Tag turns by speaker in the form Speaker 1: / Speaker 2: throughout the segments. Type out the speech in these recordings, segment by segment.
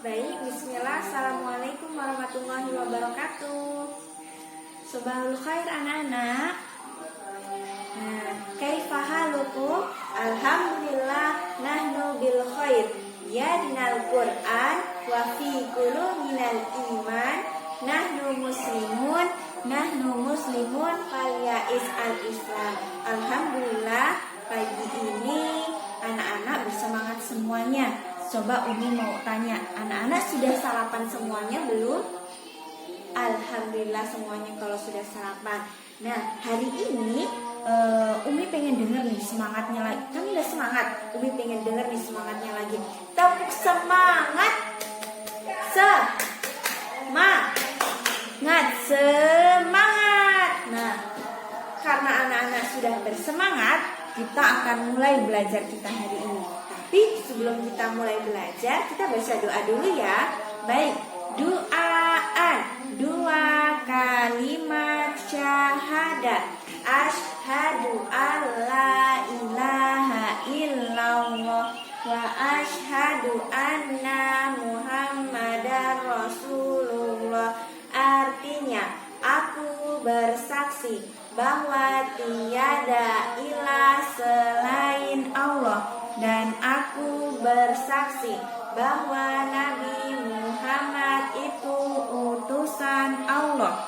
Speaker 1: Baik, bismillah. Assalamualaikum warahmatullahi wabarakatuh. Sobahul khair anak-anak. Kaifa halukum? Alhamdulillah nahnu bil khair. Yadnal Qur'an wa fi qulubinal iman. Nahnu muslimun falyais al-islam. Alhamdulillah, pagi ini anak-anak bersemangat semuanya. Coba Umi mau tanya, anak-anak sudah sarapan semuanya belum? Alhamdulillah semuanya kalau sudah sarapan. Nah, hari ini Umi pengen denger nih semangatnya lagi. Kan udah semangat, Umi pengen denger nih semangatnya lagi. Tepuk semangat. Semangat. Nah, karena anak-anak sudah bersemangat, kita akan mulai belajar kita hari ini. Tapi sebelum kita mulai belajar, kita baca doa dulu ya. Baik, doaan. 2 kalimat syahadat. Asyhadu alla ilaha illallah wa asyhadu anna Muhammadar Rasulullah. Artinya, aku bersaksi bahwa tiada ilah selain Allah, dan aku bersaksi bahwa Nabi Muhammad itu utusan Allah.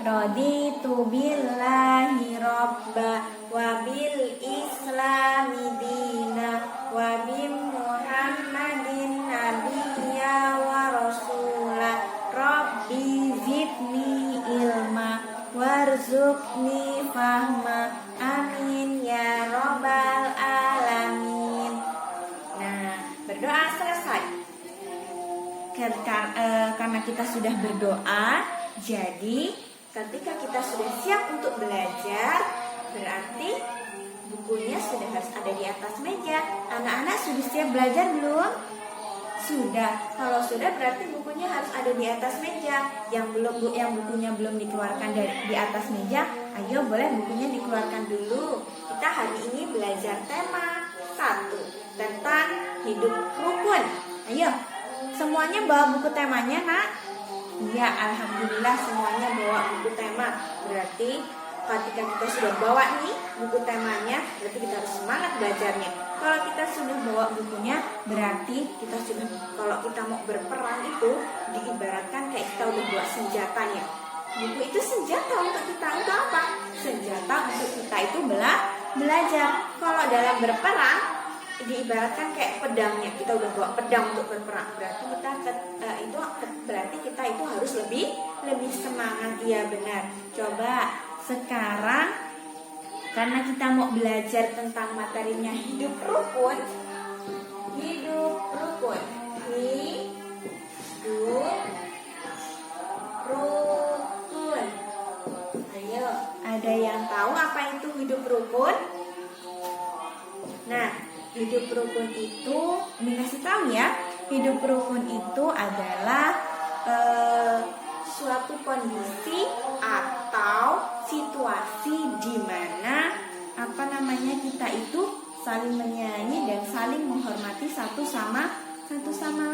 Speaker 1: Raditu billahi robba wa bil islami dina wa bi Muhammadin nabiyya wa rasulah. Rabbi zidni ilma warzuqni fahma. Amin ya robbal alamin. Nah, berdoa selesai. Karena kita sudah berdoa, jadi ketika kita sudah siap untuk belajar, berarti bukunya sudah harus ada di atas meja. Anak-anak sudah siap belajar belum? Sudah. Kalau sudah berarti bukunya harus ada di atas meja. Yang bukunya belum dikeluarkan di atas meja, ayo boleh bukunya dikeluarkan dulu. Kita hari ini belajar tema 1 tentang hidup rukun. Ayo, semuanya bawa buku temanya, Nak? Ya, alhamdulillah semuanya bawa buku tema. Berarti ketika kita sudah bawa nih buku temanya, berarti kita harus semangat belajarnya. Kalau kita sudah bawa bukunya, berarti kita sudah, kalau kita mau berperang itu diibaratkan kayak kita udah bawa senjatanya. Buku itu senjata untuk kita. Untuk apa? Senjata untuk kita itu belajar. Kalau dalam berperang diibaratkan kayak pedangnya, kita udah bawa pedang untuk berperang. Berarti kita itu harus lebih semangat. Ya benar. Coba sekarang, karena kita mau belajar tentang materinya hidup rukun. Ayo, ada yang tahu apa itu hidup rukun? Nah, hidup rukun itu, ini kasih tahu ya. Hidup rukun itu adalah suatu kondisi atau situasi di mana kita itu saling menyayangi dan saling menghormati satu sama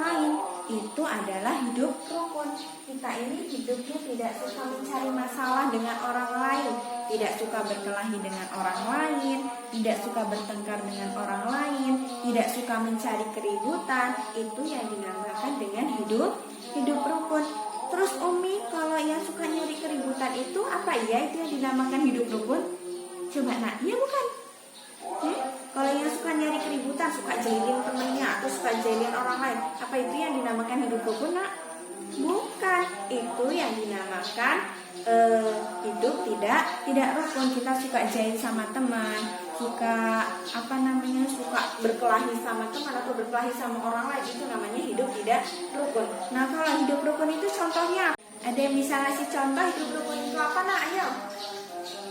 Speaker 1: lain. Itu adalah hidup rukun. Kita ini hidupnya tidak suka mencari masalah dengan orang lain, tidak suka berkelahi dengan orang lain, tidak suka bertengkar dengan orang lain, tidak suka mencari keributan. Itu yang dinamakan dengan hidup rukun. Terus Umi, kalau yang suka nyari keributan itu apa ya? Itu yang dinamakan hidup rukun? Coba Nak, ya bukan? Kalau yang suka nyari keributan, suka jahilin temennya atau suka jahilin orang lain, apa itu yang dinamakan hidup rukun, Nak? Bukan. Itu yang dinamakan hidup tidak rukun. Kita suka jahil sama teman, suka suka berkelahi sama teman atau berkelahi sama orang lain, itu namanya hidup tidak rukun. Nah, kalau hidup rukun itu contohnya, ada yang bisa ngasih contoh hidup rukun itu apa, Nak? Ayo.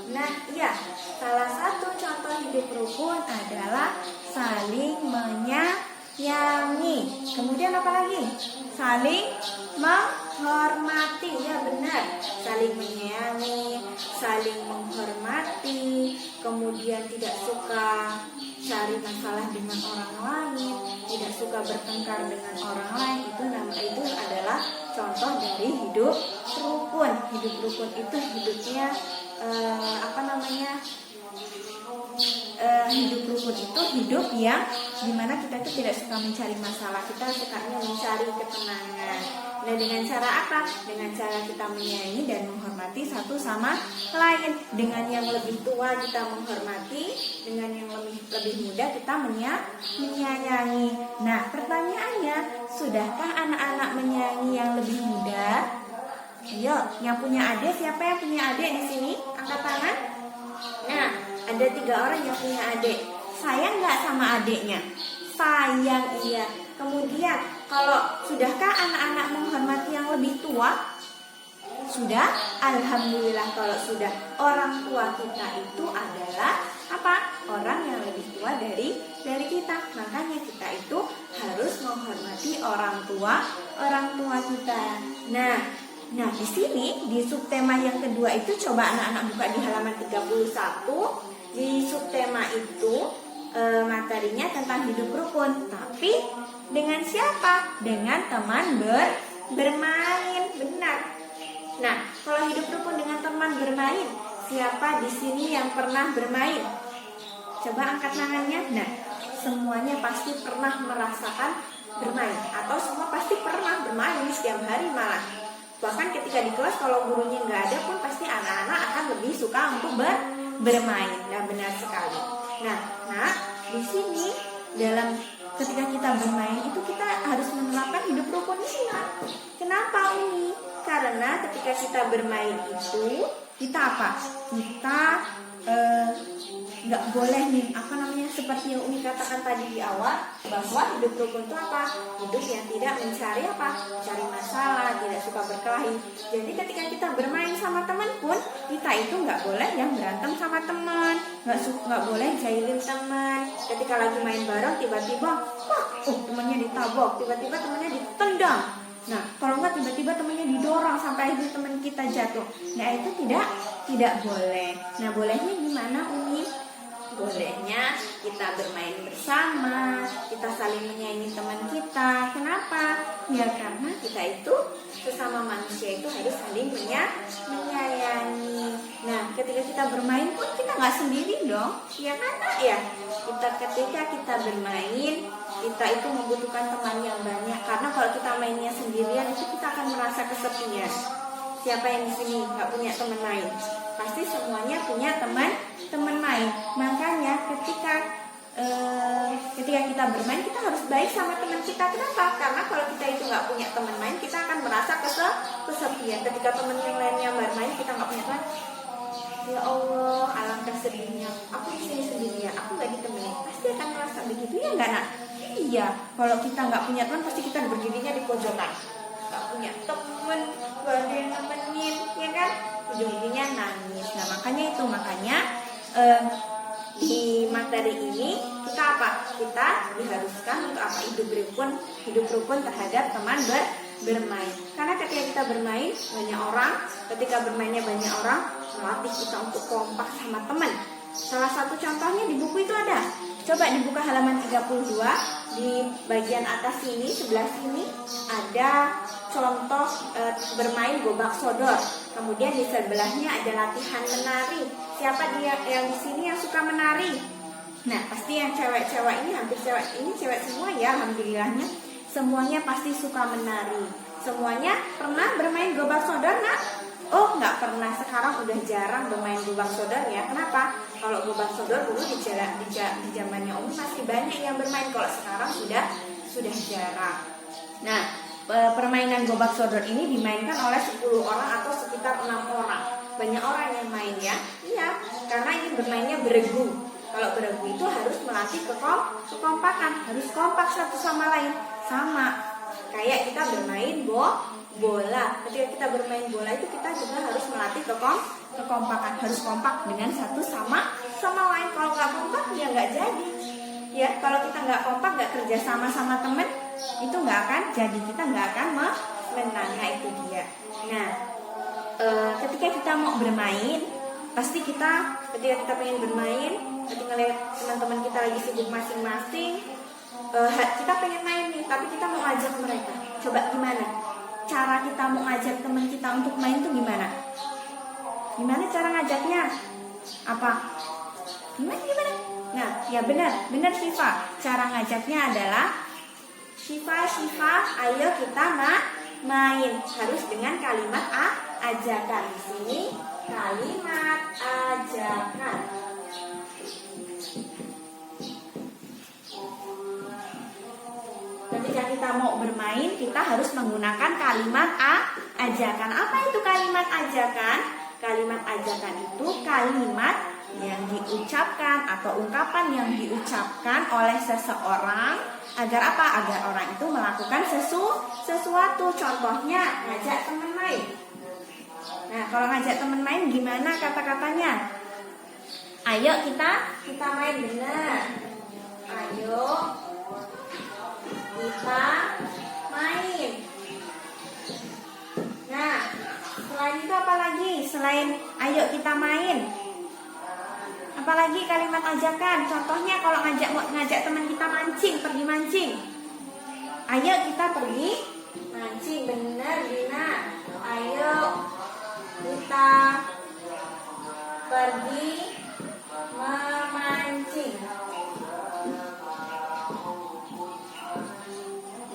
Speaker 1: Nah, iya, salah satu contoh hidup rukun adalah saling menyayangi. Kemudian apa lagi? Saling menghormati. Ya benar, saling menyayangi, saling menghormati, kemudian tidak suka cari masalah dengan orang lain, tidak suka bertengkar dengan orang lain, itu namanya mencari hidup rukun. Hidup rukun itu hidupnya hidup rukun itu hidup yang dimana kita itu tidak suka mencari masalah, kita sukanya mencari ketenangan. Nah, dengan cara apa? Dengan cara kita menyayangi dan menghormati satu sama lain. Dengan yang lebih tua kita menghormati, dengan yang lebih muda kita menyayangi. Nah, pertanyaannya, sudahkah anak-anak menyayangi yang lebih muda? Ayo, yang punya adik, siapa yang punya adik di sini? Angkat tangan. Nah, ada 3 orang yang punya adik. Sayang nggak sama adiknya? Sayang, iya. Kemudian, kalau sudahkah anak-anak menghormati yang lebih tua? Sudah? Alhamdulillah kalau sudah. Orang tua kita itu adalah apa? Orang yang lebih tua dari kita. Makanya kita itu harus menghormati orang tua kita. Nah, di sini di subtema yang kedua itu coba anak-anak buka di halaman 31. Di subtema itu materinya tentang hidup rukun, tapi dengan siapa? Dengan teman bermain. Benar. Nah, kalau hidup rukun dengan teman bermain, siapa di sini yang pernah bermain? Coba angkat tangannya. Nah, semuanya pasti pernah merasakan bermain, atau semua pasti pernah bermain setiap hari malah. Bahkan ketika di kelas kalau gurunya nggak ada pun pasti anak-anak akan lebih suka untuk bermain. Nah, benar sekali. Nah, di sini ketika kita bermain itu kita harus menerapkan hidup rukun ini. Kenapa Umi? Karena ketika kita bermain itu kita apa? Kita nggak boleh nih seperti yang Umi katakan tadi di awal, bahwa hidup rukun itu apa? Hidup yang tidak mencari masalah, tidak suka berkelahi. Jadi ketika kita bermain sama teman pun kita itu nggak boleh yang berantem sama teman, nggak boleh jahilin teman. Ketika lagi main bareng tiba-tiba temannya ditabok, tiba-tiba temannya ditendang. Nah, kalau nggak tiba-tiba temannya didorong sampai akhirnya teman kita jatuh. Nah, itu tidak boleh. Nah, bolehnya gimana Umi? Bolehnya kita bermain bersama, kita saling menyayangi teman kita. Kenapa? Ya karena kita itu sesama manusia itu harus saling menyayangi. Nah, ketika kita bermain pun kita nggak sendiri dong, ya kan Nak? Ya, ketika kita bermain, kita itu membutuhkan teman yang banyak. Karena kalau kita mainnya sendirian itu kita akan merasa kesepian. Siapa yang di sini nggak punya teman main? Pasti semuanya punya teman main. Makanya ketika kita bermain kita harus baik sama teman kita. Kenapa? Karena kalau kita itu nggak punya teman main, kita akan merasa kesepian. Ketika teman yang lainnya bermain, kita nggak punya teman. Ya Allah, alangkah sedihnya. Aku di sini sendirian, aku nggak ditemani. Pasti akan merasa begitu, ya nggak Nak? Iya. Kalau kita nggak punya teman, pasti kita berdirinya di pojokan. Nggak punya teman, nggak ada yang nemenin, ya kan? Ujung-ujungnya nangis. Nah, makanya di materi ini kita apa? Kita diharuskan untuk apa? Hidup rukun terhadap teman bermain. Karena ketika kita bermain ketika bermainnya banyak orang, melatih kita untuk kompak sama teman. Salah satu contohnya di buku itu ada. Coba dibuka halaman 32, di bagian atas sini, sebelah sini ada contoh bermain gobak sodor. Kemudian di sebelahnya ada latihan menari. Siapa dia yang di sini yang suka menari? Nah, pasti yang cewek-cewek ini, hampir cewek semua ya, alhamdulillahnya. Semuanya pasti suka menari. Semuanya pernah bermain gobak sodor, Nak? Oh, nggak pernah. Sekarang udah jarang bermain gobak sodor ya. Kenapa? Kalau gobak sodor dulu di zamannya Umi masih banyak yang bermain. Kalau sekarang sudah jarang. Nah, permainan gobak sodor ini dimainkan oleh 10 orang atau sekitar 6 orang. Banyak orang yang main ya. Iya, karena ini bermainnya beregu. Kalau beregu itu harus melatih kekompakan, harus kompak satu sama lain. Sama kayak kita bermain bola. Ketika kita bermain bola itu kita juga harus melatih kekompakan, harus kompak dengan satu sama lain. Kalau nggak kompak ya nggak jadi. Ya, kalau kita nggak kompak, nggak kerja sama teman, itu nggak akan jadi, kita nggak akan menangnya itu dia. Nah, ketika kita mau bermain, pasti ketika kita pengen bermain, ketika lihat teman-teman kita lagi sibuk masing-masing, kita pengen main nih, tapi kita mau ajak mereka. Coba gimana? cara kita mau ngajak teman kita untuk main tuh gimana? Gimana cara ngajaknya? Apa? Gimana? Nah, ya benar Syifa. Cara ngajaknya adalah Syifa, ayo kita main. Harus dengan kalimat ajakan. Di sini kalimat ajakan. Ketika kita mau bermain, kita harus menggunakan kalimat ajakan. Apa itu kalimat ajakan? Kalimat ajakan itu kalimat yang diucapkan atau ungkapan yang diucapkan oleh seseorang agar apa? Agar orang itu melakukan sesuatu. Contohnya ngajak teman main. Nah, kalau ngajak teman main gimana kata-katanya? Ayo kita main, benar. Ayo kita main. Nah, selain itu apa lagi? Selain ayo kita main, apalagi kalimat ajakan. Contohnya kalau ngajak teman kita pergi mancing. Ayo kita pergi mancing, benar Dina. Ayo kita pergi memancing.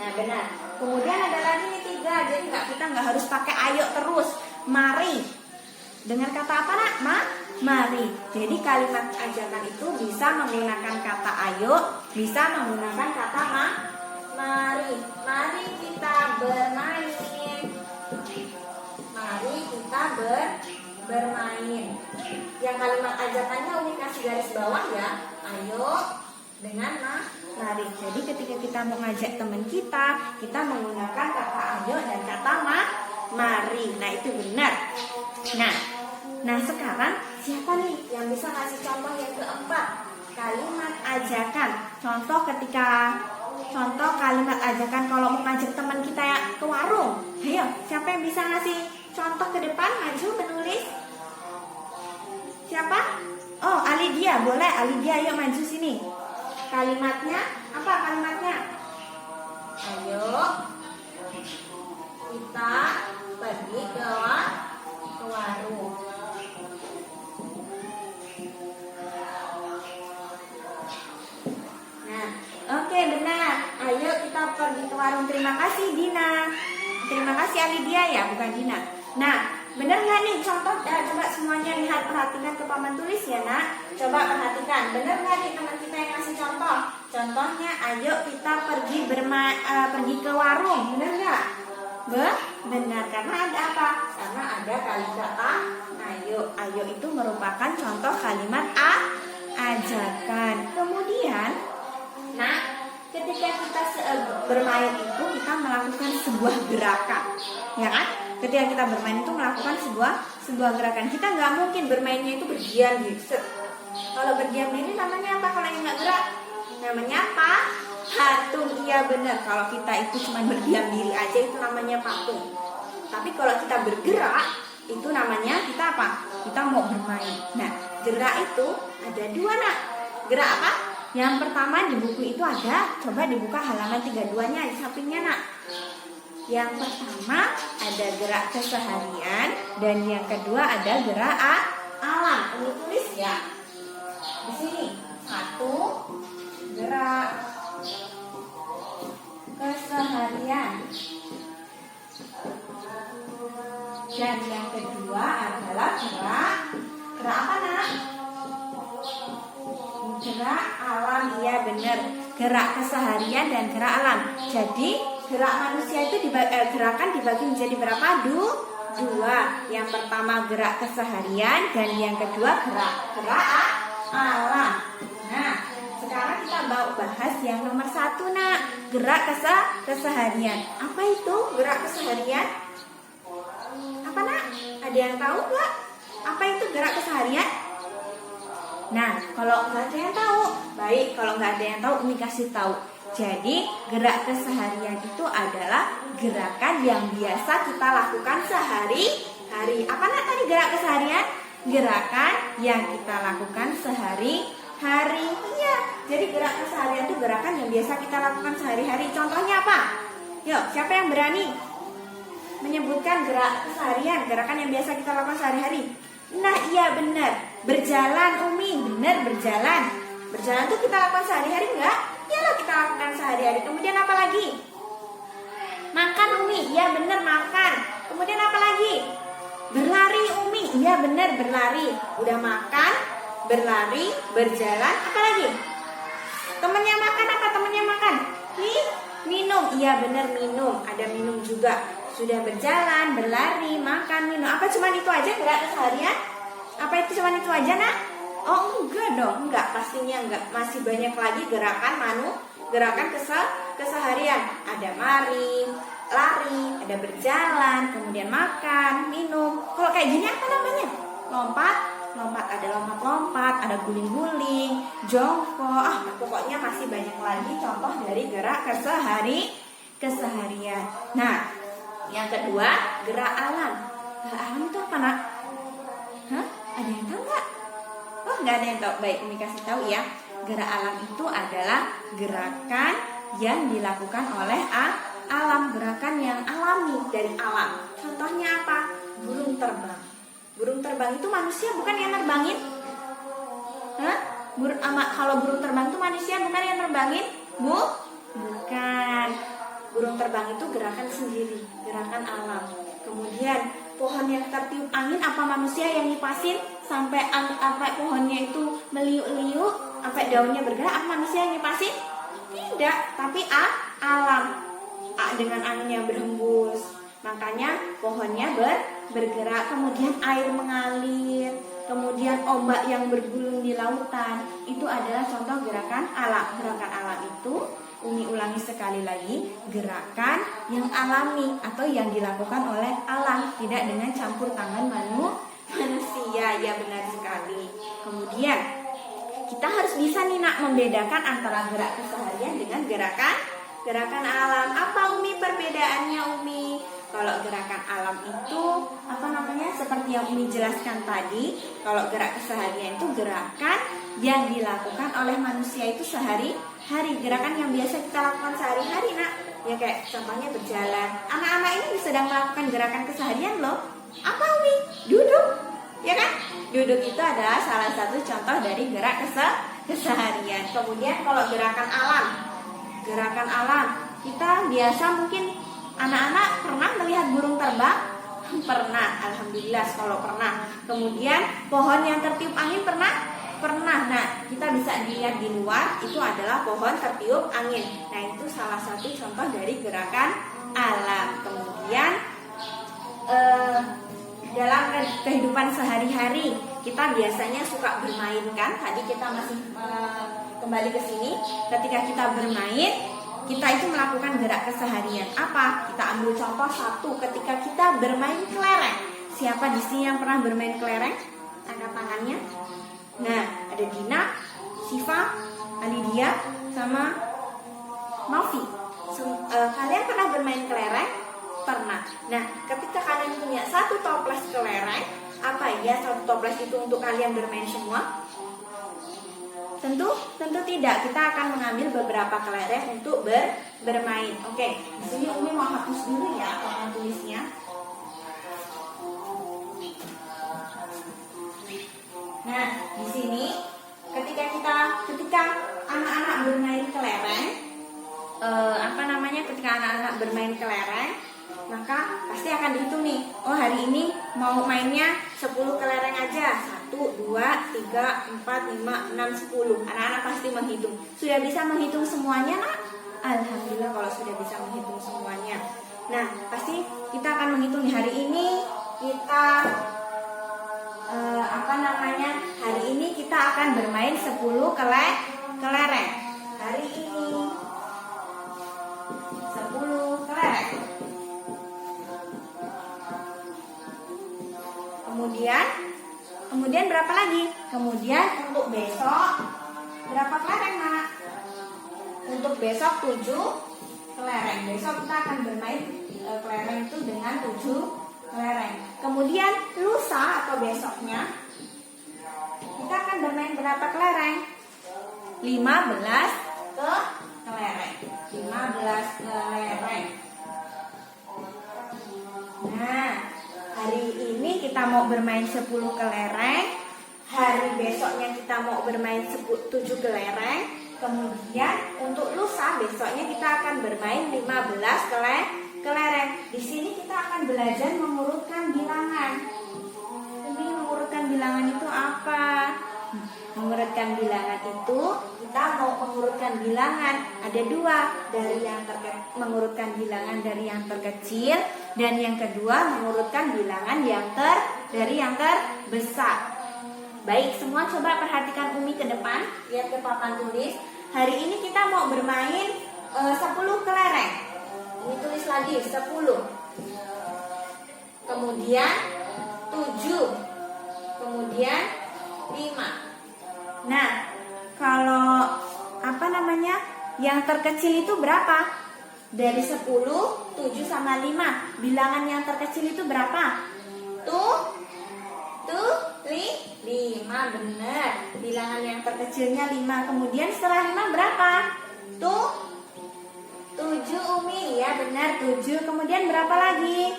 Speaker 1: Nah, benar. Kemudian ada lagi nih 3. Jadi kita nggak harus pakai ayo terus. Mari. Dengan kata apa nak? Mari. Jadi kalimat ajakan itu bisa menggunakan kata ayo, bisa menggunakan kata mari. Mari kita bermain. Mari kita bermain. Yang kalimat ajakannya Umi kasih garis bawah ya. Ayo dengan mari. Jadi ketika kita mau ngajak teman kita menggunakan kata ayo dan kata mari. Nah, itu benar. Nah sekarang siapa nih yang bisa kasih contoh yang keempat? Kalimat ajakan. Contoh kalimat ajakan kalau mau ngajak teman kita ke warung. Ayo, siapa yang bisa ngasih contoh ke depan? Maju menulis. Siapa? Oh, Alidia. Boleh Alidia, ayo maju sini. Kalimatnya apa kalimatnya? Ayo kita pergi ke warung. Nah, oke, benar. Ayo kita pergi ke warung. Terima kasih Dina. Terima kasih Alidia ya, bukan Dina. Nah, benar nggak nih contoh? Coba semuanya lihat, perhatikan ke paman tulis ya nak. Coba perhatikan, benar nggak nih teman kita yang ngasih contoh? Contohnya, ayo kita pergi ke warung. Benar nggak? Benar, karena ada apa? Karena ada kata ayo. Ayo itu merupakan contoh kalimat ajakan. Kemudian, nah, ketika kita bermain itu kita melakukan sebuah gerakan, ya kan? Ketika kita bermain itu melakukan sebuah gerakan. Kita nggak mungkin bermainnya itu berdiam diri. Kalau berdiam diri namanya apa? Kalau yang nggak gerak, namanya apa? Patung. Iya benar. Kalau kita itu cuma berdiam diri aja itu namanya patung. Tapi kalau kita bergerak itu namanya kita apa? Kita mau bermain. Nah, gerak itu ada 2 nak. Gerak apa? Yang pertama di buku itu ada. Coba dibuka halaman 32-nya di sampingnya nak. Yang pertama ada gerak keseharian dan yang kedua ada gerak alam. Ini tulis ya. Di sini 1 gerak keseharian dan yang kedua adalah gerak apa nak? Gerak alam. Iya benar. Gerak keseharian dan gerak alam. Jadi gerak manusia itu gerakan dibagi menjadi berapa? 2. Yang pertama gerak keseharian dan yang kedua gerak alam. Nah, sekarang kita bahas yang nomor 1 nak. Gerak keseharian. Apa itu gerak keseharian? Apa nak? Ada yang tahu nggak? Apa itu gerak keseharian? Nah, kalau nggak ada yang tahu, baik. Kalau nggak ada yang tahu, Umi kasih tahu. Jadi, gerak keseharian itu adalah gerakan yang biasa kita lakukan sehari-hari. Apa nak tadi gerak keseharian? Gerakan yang kita lakukan sehari-hari. Iya, jadi gerak keseharian itu gerakan yang biasa kita lakukan sehari-hari. Contohnya apa? Yuk, siapa yang berani? menyebutkan gerak keseharian, gerakan yang biasa kita lakukan sehari-hari. Nah, iya benar. Berjalan, Umi. Benar, berjalan. Berjalan tuh kita lakukan sehari-hari enggak? Iyalah kita lakukan sehari-hari. Kemudian apa lagi? Makan, Umi. Iya benar, makan. Kemudian apa lagi? Berlari, Umi. Iya benar, berlari. Udah makan, berlari, berjalan, apa lagi? Temennya makan apa? Temennya makan? Minum. Iya benar, minum. Ada minum juga. Sudah berjalan, berlari, makan, minum. Apa cuma itu aja gerak keseharian? Apa itu cuma itu aja, Nak? Oh enggak dong, enggak, pastinya enggak. Masih banyak lagi gerakan keseharian. Ada lari, ada berjalan, kemudian makan, minum. Kalau kayak gini apa namanya? Lompat, ada lompat-lompat, ada guling-guling, jongkok. Pokoknya masih banyak lagi contoh dari gerak keseharian. Nah, yang kedua, gerak alam. Gerak alam itu apa, Nak? Hah? Ada yang tahu nggak? Oh, nggak ada yang tahu. Baik, Umi kasih tahu ya. Gerak alam itu adalah gerakan yang dilakukan oleh alam, gerakan yang alami dari alam. Contohnya apa? Burung terbang. Burung terbang itu manusia bukan yang nerbangin? Hah? Kalau burung terbang itu manusia bukan yang nerbangin? Bukan. Burung terbang itu gerakan sendiri, gerakan alam. Kemudian pohon yang tertiup angin, apa manusia yang ngipasin sampai pohonnya itu meliuk-liuk, sampai daunnya bergerak? Apa manusia yang ngipasin? Tidak, tapi alam. Dengan angin yang berhembus, makanya pohonnya bergerak. Kemudian air mengalir, kemudian ombak yang bergulung di lautan. Itu adalah contoh gerakan alam. Gerakan alam itu, Umi ulangi sekali lagi, gerakan yang alami atau yang dilakukan oleh alam, tidak dengan campur tangan manusia. Ya benar sekali. Kemudian kita harus bisa nih, Nak, membedakan antara gerak keseharian dengan gerakan alam. Apa, Umi, perbedaannya, Umi? Kalau gerakan alam itu seperti yang Umi jelaskan tadi. Kalau gerak keseharian itu gerakan yang dilakukan oleh manusia itu sehari-hari, gerakan yang biasa kita lakukan sehari-hari, Nak. Ya kayak contohnya berjalan. Anak-anak ini sedang melakukan gerakan keseharian loh. Apa, Umi? Duduk, ya kan? Duduk itu adalah salah satu contoh dari gerak keseharian. Kemudian kalau gerakan alam, kita biasa mungkin anak-anak pernah melihat burung terbang? Pernah, alhamdulillah kalau pernah. Kemudian pohon yang tertiup angin pernah? Nah, kita bisa dilihat di luar, itu adalah pohon tertiup angin. Nah, itu salah satu contoh dari gerakan alam. Kemudian dalam kehidupan sehari-hari kita biasanya suka bermain, kan? Tadi kita masih kembali ke sini. Ketika kita bermain, kita itu melakukan gerak keseharian. Apa? Kita ambil contoh satu, ketika kita bermain kelereng. Siapa di sini yang pernah bermain kelereng? Angkat tangannya. Nah, ada Dina, Siva, Alidia, sama Novi. Kalian pernah bermain kelereng? Pernah. Nah, ketika kalian punya satu toples kelereng, apa ya satu toples itu untuk kalian bermain semua? Tentu tidak. Kita akan mengambil beberapa kelereng untuk bermain. Oke, di sini Umi mau hapus dulu ya papan tulisnya. Nah, di sini ketika anak-anak bermain kelereng, ketika anak-anak bermain kelereng, maka pasti akan dihitung nih. Oh, hari ini mau mainnya 10 kelereng aja. 1, 2, 3, 4, 5, 6, 10. Anak-anak pasti menghitung. Sudah bisa menghitung semuanya, Nak? Alhamdulillah kalau sudah bisa menghitung semuanya. Nah, pasti kita akan menghitung nih. Hari ini kita hari ini kita akan bermain 10 kelereng. Hari ini 10 kelereng. Kemudian berapa lagi? Kemudian untuk besok berapa kelereng, Nak? Untuk besok 7 kelereng. Besok kita akan bermain kelereng itu dengan 7 kelereng. Kemudian lusa atau besoknya kita akan bermain berapa kelereng? 15 kelereng. 15 kelereng. kita mau bermain 10 kelereng, hari besoknya kita mau bermain 7 kelereng, kemudian untuk lusa besoknya kita akan bermain 15 kelereng. Di sini kita akan belajar mengurutkan bilangan. Ini mengurutkan bilangan itu apa? Mengurutkan bilangan itu kita mau mengurutkan bilangan ada dua, dari yang mengurutkan bilangan dari yang terkecil, dan yang kedua mengurutkan bilangan dari yang terbesar. Baik, semua coba perhatikan Umi ke depan, lihat ke papan tulis. Hari ini kita mau bermain 10 kelereng. Umi tulis lagi 10. Kemudian 7. Kemudian 5. Nah, kalau yang terkecil itu berapa? Dari 10, 7 sama 5. Bilangan yang terkecil itu berapa? 5, benar. Bilangan yang terkecilnya 5. Kemudian setelah 5 berapa? 7 Umi, ya benar 7. Kemudian berapa lagi?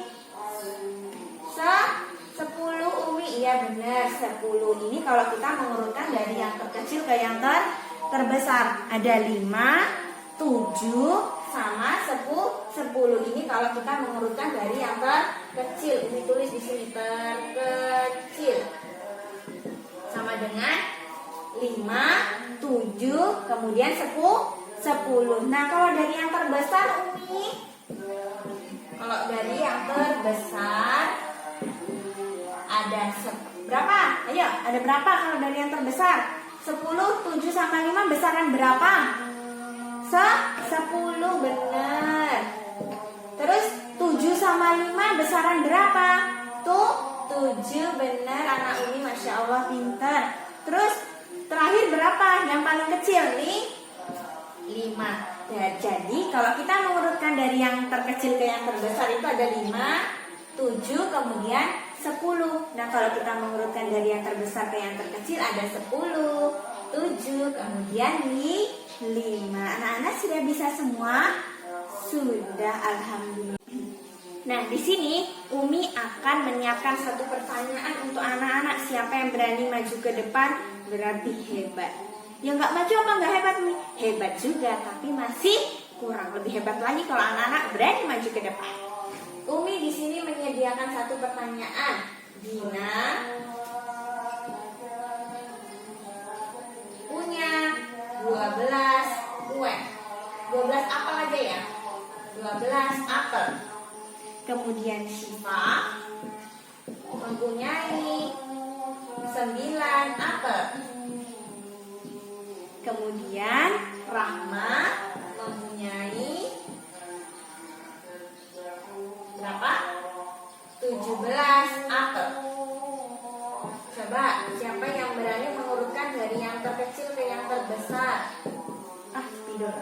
Speaker 1: 10 Umi, iya benar 10. Ini kalau kita mengurutkan dari yang terkecil ke yang terbesar. Ada 5, 7 sama 10. Ini kalau kita mengurutkan dari yang terkecil. Ini tulis di sini terkecil. Sama dengan 5, 7, kemudian 10. Nah, kalau dari yang terbesar Umi, kalau dari yang terbesar ada berapa? Ayo, ada berapa kalau dari yang terbesar? 10, 7 sama 5 besaran berapa? 10, benar. Terus 7 sama 5 besaran berapa? 7, benar anak Umi, Masya Allah pintar. Terus terakhir berapa? Yang paling kecil nih 5. Ya, jadi kalau kita mengurutkan dari yang terkecil ke yang terbesar itu ada 5, 7, kemudian 10. Nah, kalau kita mengurutkan dari yang terbesar ke yang terkecil ada 10, 7, kemudian 5. Anak-anak sudah bisa semua? Sudah, alhamdulillah. Nah, di sini Umi akan menyiapkan satu pertanyaan untuk anak-anak. Siapa yang berani maju ke depan berarti hebat. Yang nggak maju apa nggak hebat Umi? Hebat juga, tapi masih kurang. Lebih hebat lagi kalau anak-anak berani maju ke depan. Umi di sini menyediakan satu pertanyaan. Dina punya 12 kue. 12 apel aja ya. 12 apel. Kemudian Syifa mempunyai 9 apel. Kemudian Rahma mempunyai berapa? 17 apel. Coba siapa yang berani mengurutkan dari yang terkecil ke yang terbesar? Tidur.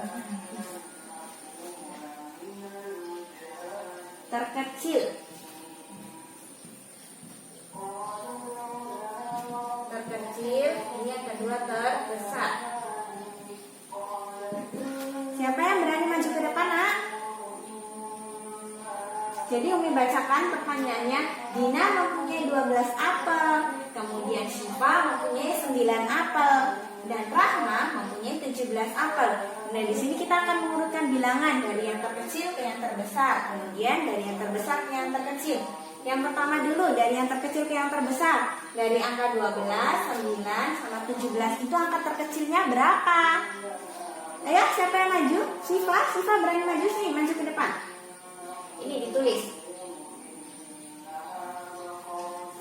Speaker 1: Terkecil. Terkecil, ini yang kedua terbesar. Siapa yang berani maju ke depan, Nak? Jadi Umi bacakan pertanyaannya. Dina mempunyai 12 apel, kemudian Syifa mempunyai 9 apel, dan Rahma mempunyai 17 apel. Nah, di sini kita akan mengurutkan bilangan dari yang terkecil ke yang terbesar, kemudian dari yang terbesar ke yang terkecil. Yang pertama dulu, dari yang terkecil ke yang terbesar. Dari angka 12, 9, sama 17 itu angka terkecilnya berapa? Ayo, siapa yang maju? Syifa berani maju sih, maju ke depan. Ini ditulis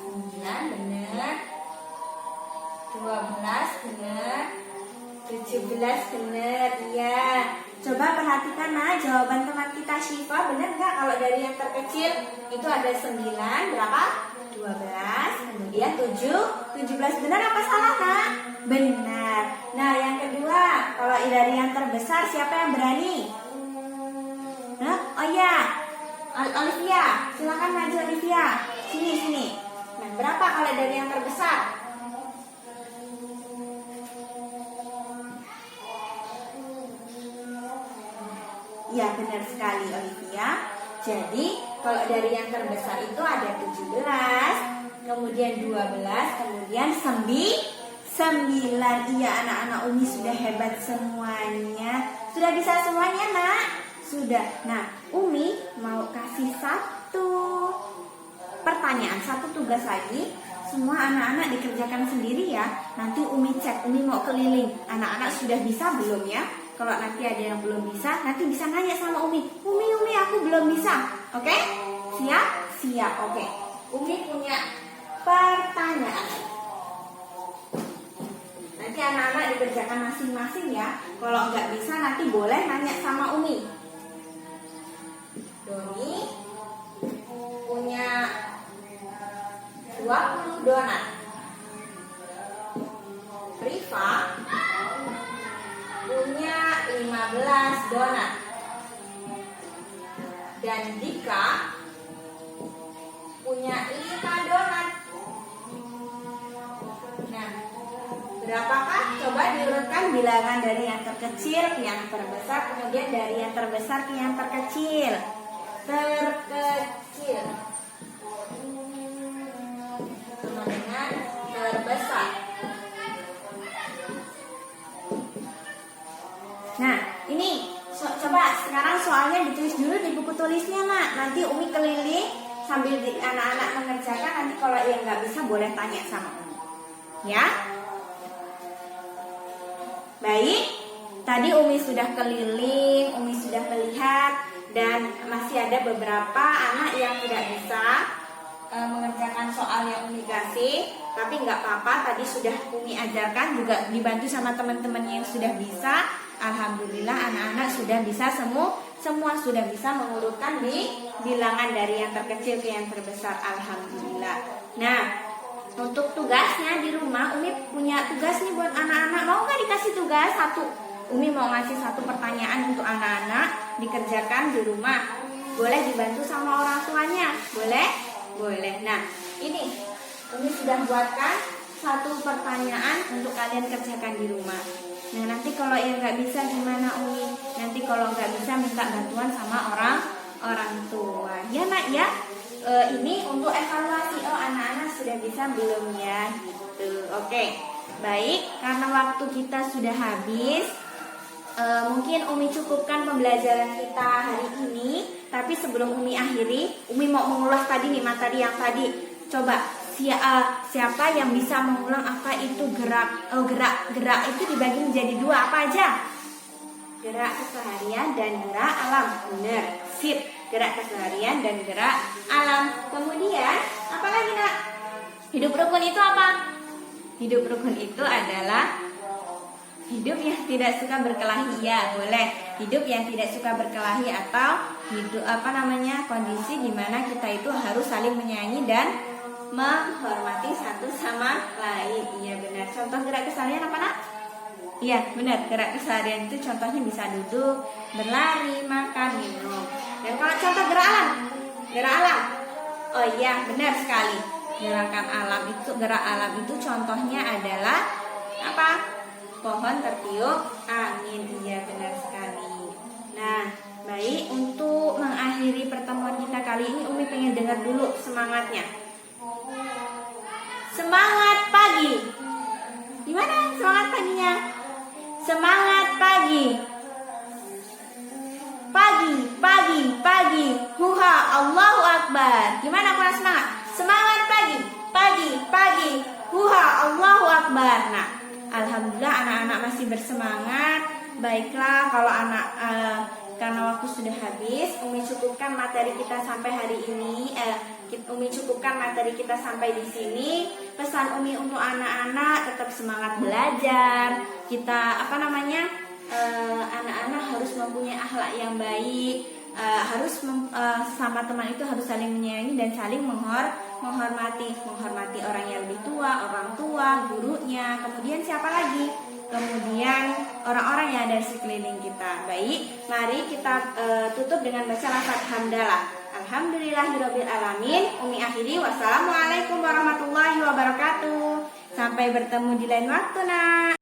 Speaker 1: 9 benar, 12 benar, 17 benar. Iya. Coba perhatikan jawaban teman kita Syifa benar nggak? Kalau dari yang terkecil itu ada 9 berapa? 12, kemudian 17. Benar apa salah, Nak? Benar. Nah, yang kedua, kalau dari yang terbesar siapa yang berani? Oh iya, Olivia, silakan maju Olivia. Sini. Nah, berapa kalau dari yang terbesar? Ya, benar sekali Olivia. Jadi, kalau dari yang terbesar itu ada 17, kemudian 12, kemudian 9. Iya, anak-anak Umi sudah hebat semuanya. Sudah bisa semuanya, Nak? Sudah. Nah, Umi mau kasih satu pertanyaan, satu tugas lagi. Semua anak-anak dikerjakan sendiri ya. Nanti Umi cek, Umi mau keliling. Anak-anak sudah bisa belum ya? Kalau nanti ada yang belum bisa, nanti bisa nanya sama Umi. Umi, aku belum bisa. Oke? Siap? Siap. Oke. Umi punya pertanyaan. Nanti anak-anak dikerjakan masing-masing ya. Kalau nggak bisa nanti boleh nanya sama Umi. Doni punya 20 donat. Rifa punya 15 donat. Dan Dika punya 5 donat. Nah, berapakah? Coba diurutkan bilangan dari yang terkecil ke yang terbesar, kemudian dari yang terbesar ke yang terkecil. Terkecil sama dengan terbesar. Nah, ini coba sekarang soalnya ditulis dulu di buku tulisnya, Nak. Nanti Umi keliling sambil anak-anak mengerjakan. Nanti kalau yang nggak bisa boleh tanya sama Umi. Ya? Baik, tadi Umi sudah keliling, Umi sudah melihat, dan masih ada beberapa anak yang tidak bisa mengerjakan soal yang Umi kasih. Tapi nggak apa-apa, tadi sudah Umi ajarkan, juga dibantu sama teman-temannya yang sudah bisa. Alhamdulillah anak-anak sudah bisa, semua sudah bisa mengurutkan di bilangan dari yang terkecil ke yang terbesar. Alhamdulillah. Nah, untuk tugasnya di rumah, Umi punya tugas nih buat anak-anak. Mau nggak dikasih tugas satu? Umi mau ngasih satu pertanyaan untuk anak-anak dikerjakan di rumah. Boleh dibantu sama orang tuanya? Boleh? Boleh. Nah, ini Umi sudah buatkan satu pertanyaan untuk kalian kerjakan di rumah. Nah, nanti kalau yang nggak bisa gimana Umi? Nanti kalau nggak bisa minta bantuan sama orang tua. Ya, Nak ya. Ini untuk evaluasi, anak-anak sudah bisa belum ya gitu. Oke. Baik, karena waktu kita sudah habis, mungkin Umi cukupkan pembelajaran kita hari ini. Tapi sebelum Umi akhiri, Umi mau mengulas tadi nih materi yang tadi. Coba siapa yang bisa mengulang apa itu gerak? Gerak itu dibagi menjadi dua, apa aja? Gerak keseharian dan gerak alam. Benar, sip. Gerak keseharian dan gerak alam. Kemudian apa lagi, Nak? Hidup rukun itu apa? Hidup rukun itu adalah hidup yang tidak suka berkelahi. Ya, boleh. Hidup yang tidak suka berkelahi atau hidup kondisi di mana kita itu harus saling menyayangi dan menghormati satu sama lain. Iya, benar. Contoh gerak keseharian apa, Nak? Iya, benar. Gerak keseharian itu contohnya bisa duduk, berlari, makan, minum. Dan kalau contoh gerak alam. Oh iya, benar sekali. Gerak alam itu contohnya adalah apa? Pohon tertiup angin. Iya, benar sekali. Nah, baik, untuk mengakhiri pertemuan kita kali ini, Umi pengen dengar dulu semangatnya. Semangat pagi. Gimana semangat paginya? Semangat pagi. Pagi. Huha, Allahu Akbar. Gimana kurang semangat? Semangat pagi. Huha, Allahu Akbar. Nah, alhamdulillah anak-anak masih bersemangat. Baiklah, kalau karena waktu sudah habis, Umi cukupkan materi kita sampai hari ini. Umi cukupkan materi kita sampai di sini. Pesan Umi untuk anak-anak, tetap semangat belajar. Kita anak-anak harus mempunyai akhlak yang baik. Sama teman itu harus saling menyayangi dan saling menghormati orang yang lebih tua, orang tua, gurunya, kemudian siapa lagi? Kemudian orang-orang yang ada di sekeliling kita. Baik, mari kita tutup dengan baca lafaz hamdalah. Alhamdulillahirabbil alamin. Umi akhiri, wassalamualaikum warahmatullahi wabarakatuh. Sampai bertemu di lain waktu, Nak.